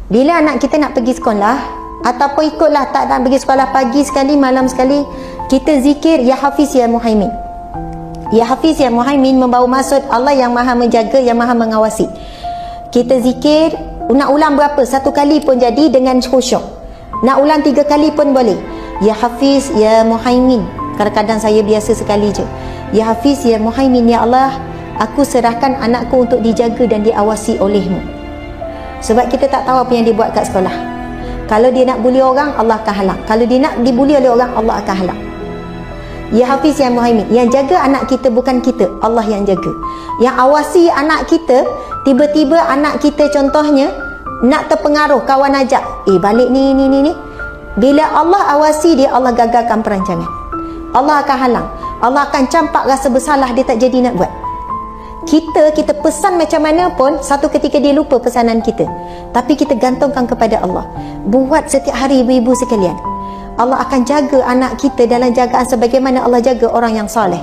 Bila anak kita nak pergi sekolah, ataupun ikutlah tak nak pergi sekolah, pagi sekali, malam sekali, kita zikir Ya Hafiz Ya Muhaimin. Ya Hafiz Ya Muhaimin membawa maksud Allah yang maha menjaga, yang maha mengawasi. Kita zikir, nak ulang berapa? 1 kali pun jadi dengan khusyuk. Nak ulang 3 kali pun boleh. Ya Hafiz Ya Muhaimin. Kadang-kadang saya biasa sekali je. Ya Hafiz Ya Muhaimin, ya Allah, aku serahkan anakku untuk dijaga dan diawasi olehmu. Sebab kita tak tahu apa yang dia buat kat sekolah. Kalau dia nak buli orang, Allah akan halang. Kalau dia nak dibuli oleh orang, Allah akan halang. Ya Hafiz Ya Muhaimin, yang jaga anak kita bukan kita, Allah yang jaga. Yang awasi anak kita, tiba-tiba anak kita contohnya nak terpengaruh, kawan ajak, balik ni. Bila Allah awasi dia, Allah gagalkan perancangan. Allah akan halang. Allah akan campak rasa bersalah, dia tak jadi nak buat. Kita pesan macam mana pun, satu ketika dia lupa pesanan kita. Tapi kita gantungkan kepada Allah. Buat setiap hari, ibu-ibu sekalian. Allah akan jaga anak kita dalam jagaan sebagaimana Allah jaga orang yang soleh.